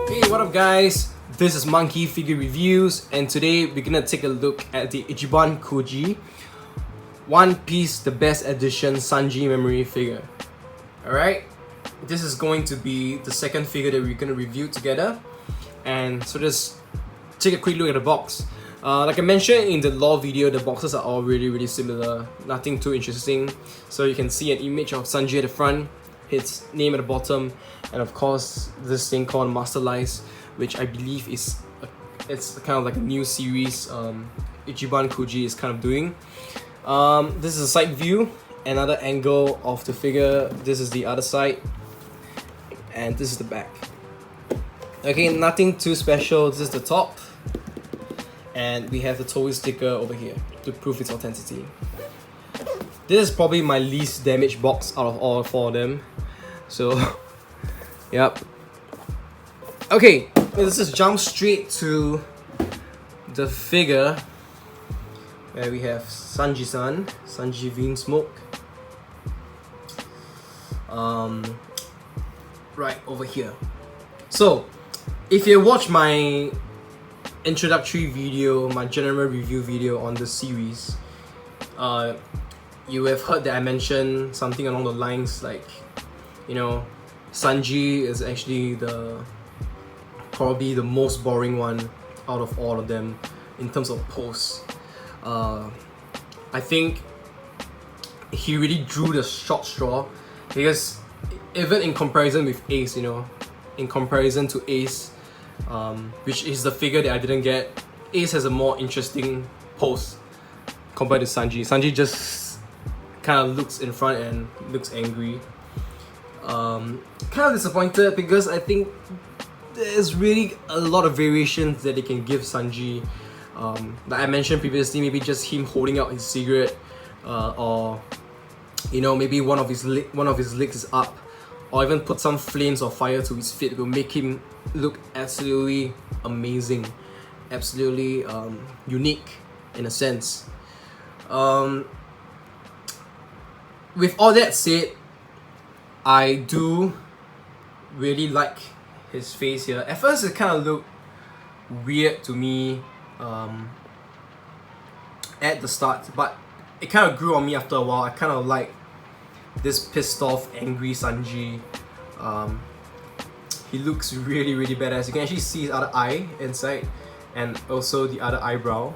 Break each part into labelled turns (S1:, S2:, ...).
S1: Hey, what up guys? This is Monkey Figure Reviews, and today we're gonna take a look at the Ichiban Kuji One Piece The Best Edition Sanji memory figure. Alright, this is going to be the second figure that we're gonna review together, and so just take a quick look at the box. Like I mentioned in the lore video, the boxes are all really similar, nothing too interesting. So you can see an image of Sanji at the front, his name at the bottom, and of course this thing called Masterlise, which I believe is it's kind of like a new series Ichiban Kuji is kind of doing. This is a side view, another angle of the figure. This is the other side, and this is the back. Okay, nothing too special. This is the top, and we have the Toei sticker over here to prove its authenticity. This is probably my least damaged box out of all four of them. So, yep. Okay, let's just jump straight to the figure where we have Sanji-san, Sanji VINSMOKE. Right over here. So, if you watch my introductory video, my general review video on the series, you have heard that I mentioned something along the lines like, you know, Sanji is actually probably the most boring one out of all of them in terms of pose. I think he really drew the short straw, because even in comparison with Ace, you know, in comparison to Ace, which is the figure that I didn't get, Ace has a more interesting pose compared to Sanji. Sanji just kind of looks in front and looks angry. Kind of disappointed because I think there's really a lot of variations that they can give Sanji. Like I mentioned previously, maybe just him holding out his cigarette, or you know, maybe one of his legs is up, or even put some flames or fire to his feet. It will make him look absolutely amazing, absolutely unique in a sense. With all that said, I do really like his face here. At first it kind of looked weird to me at the start, but it kind of grew on me after a while. I kind of like this pissed off, angry Sanji. He looks really badass. You can actually see his other eye inside, and also the other eyebrow,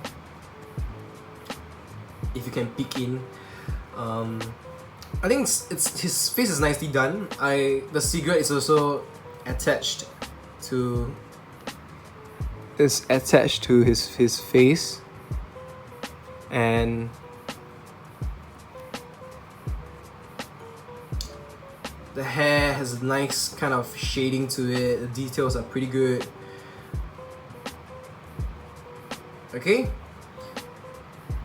S1: if you can peek in. I think it's his face is nicely done. The cigarette is also attached to his face, and the hair has a nice kind of shading to it. The details are pretty good. Okay,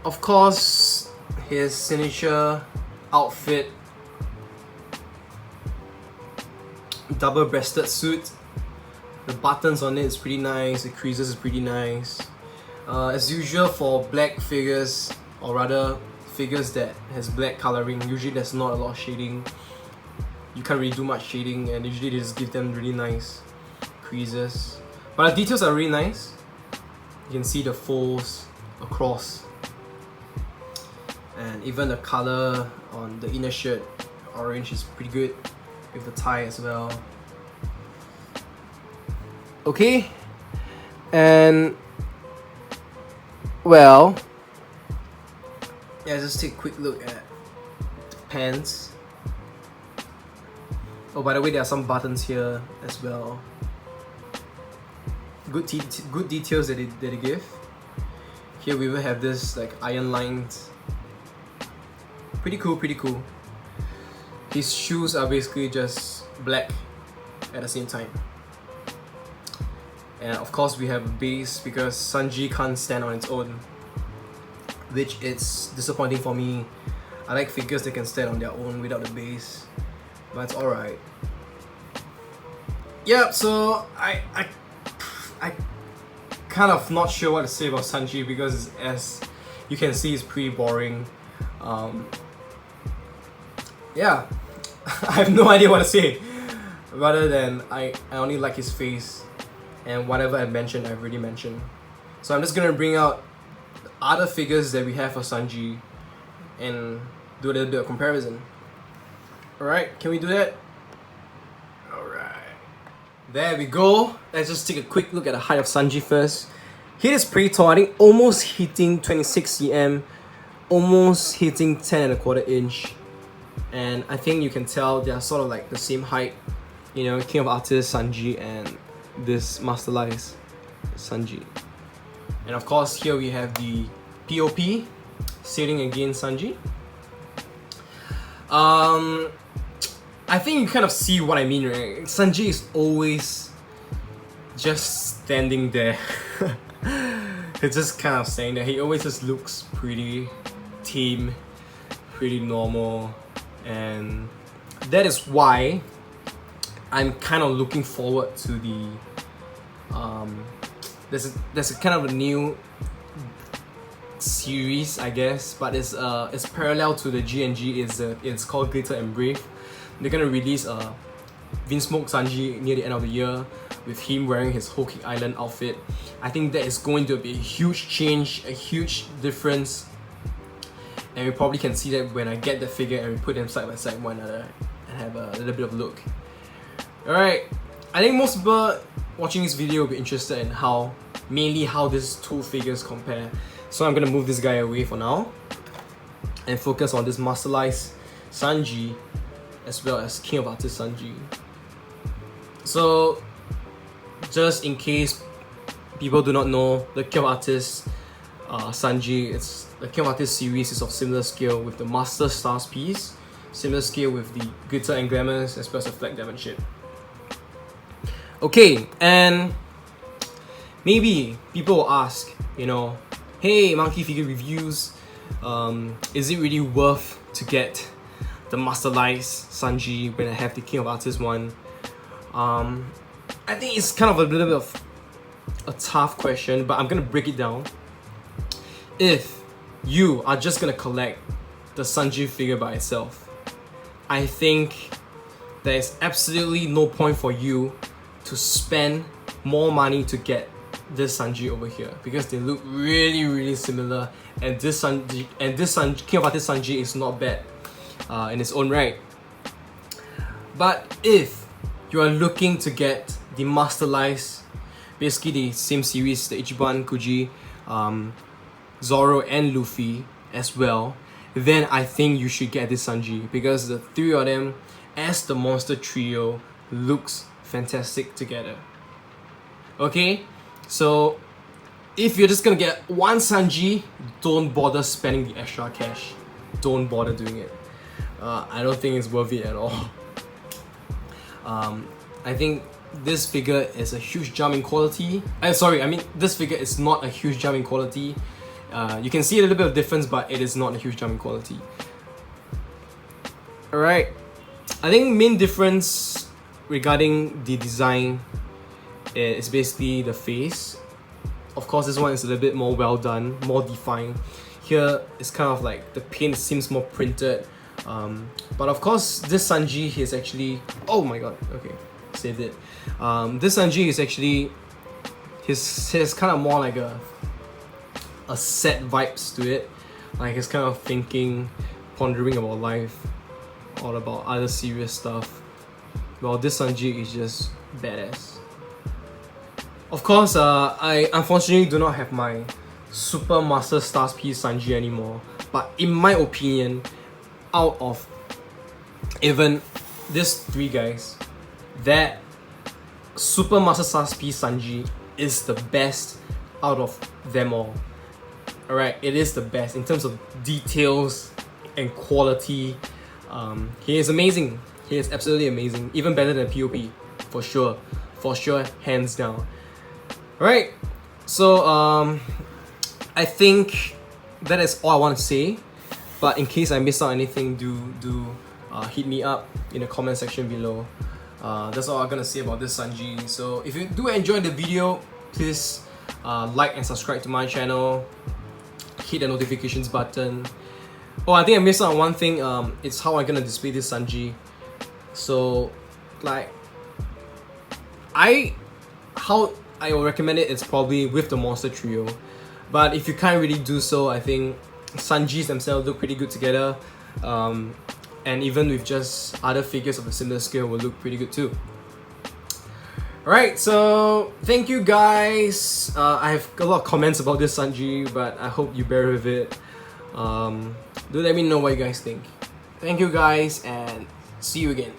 S1: of course his signature outfit, double-breasted suit. The buttons on it is pretty nice, the creases is pretty nice. As usual for black figures, or rather figures that has black coloring, usually there's not a lot of shading. You can't really do much shading, and usually they just give them really nice creases. But the details are really nice. You can see the folds across, and even the color on the inner shirt, orange, is pretty good, with the tie as well. Okay, and well, yeah, just take a quick look at the pants. Oh, by the way, there are some buttons here as well. Good details that they give. Here we will have this like iron lines. Pretty cool. His shoes are basically just black at the same time. And of course we have a base, because Sanji can't stand on its own, which is disappointing for me. I like figures that can stand on their own without the base, but it's alright. Yeah, so I kind of not sure what to say about Sanji because as you can see, it's pretty boring. Yeah, I have no idea what to say rather than I only like his face, and whatever I mentioned, I've already mentioned. So I'm just gonna bring out other figures that we have for Sanji and do a little bit of comparison. Alright, can we do that? Alright. There we go. Let's just take a quick look at the height of Sanji first. He is pretty tall, I think almost hitting 26 cm, almost hitting 10.25 inch. And I think you can tell they are sort of like the same height. You know, King of Artists Sanji and this Masterlise Sanji. And of course, here we have the POP sailing against Sanji. I think you kind of see what I mean, right? Sanji is always just standing there. He's just kind of saying that he always just looks pretty tame, pretty normal, and that is why I'm kind of looking forward to the there's a kind of a new series, I guess, but it's parallel to the GNG. It's called Glitter and Brave. They're gonna release VINSMOKE Sanji near the end of the year with him wearing his Whole Cake Island outfit. I think that is going to be a huge change, a huge difference, and we probably can see that when I get the figure and we put them side by side one another and have a little bit of a look. Alright, I think most people watching this video will be interested in mainly how these two figures compare. So I'm gonna move this guy away for now and focus on this Masterlise Sanji as well as King of Artists Sanji. So just in case people do not know, the King of Artists Sanji, the King of Artists series is of similar scale with the Master Stars piece, similar scale with the Glitter and Glamours as well as the Flag Diamond. Okay, and maybe people will ask, you know, hey, Monkey Figure Reviews, is it really worth to get the Masterlise Sanji when I have the King of Artists one? I think it's kind of a little bit of a tough question, but I'm gonna break it down. If you are just gonna collect the Sanji figure by itself, I think there is absolutely no point for you to spend more money to get this Sanji over here because they look really similar, and this Sanji King of Artists Sanji is not bad in its own right. But if you are looking to get the Masterlise, basically the same series, the Ichiban Kuji, Zoro and Luffy as well, then I think you should get this Sanji because the three of them as the monster trio looks fantastic together. Okay, so if you're just gonna get one Sanji, don't bother spending the extra cash. Don't bother doing it. I don't think it's worth it at all. I think this figure is a huge jump in quality. This figure is not a huge jump in quality. You can see a little bit of difference, but it is not a huge jump in quality. Alright, I think main difference regarding the design is basically the face. Of course, this one is a little bit more well done, more defined. Here, it's kind of like the paint seems more printed. But of course, this Sanji is actually... Oh my god, okay, saved it. This Sanji is actually... His kind of more like a set vibes to it. Like he's kind of thinking, pondering about life, all about other serious stuff. Well, this Sanji is just badass. Of course, I unfortunately do not have my Super Master Stars piece Sanji anymore. But in my opinion, out of even these three guys, that Super Master Stars piece Sanji is the best out of them all. Alright, it is the best in terms of details and quality. He is amazing. He is absolutely amazing. Even better than POP, for sure. For sure, hands down. Alright, so I think that is all I want to say. But in case I missed out anything, do hit me up in the comment section below. That's all I'm gonna say about this Sanji. So if you do enjoy the video, please like and subscribe to my channel. Hit the notifications button. Oh, I think I missed out on one thing. It's how I'm gonna display this Sanji. So, like, how I will recommend it is probably with the monster trio. But if you can't really do so, I think Sanjis themselves look pretty good together. And even with just other figures of a similar scale will look pretty good too. Alright, so thank you guys. I have a lot of comments about this Sanji, but I hope you bear with it. Do let me know what you guys think. Thank you guys and see you again.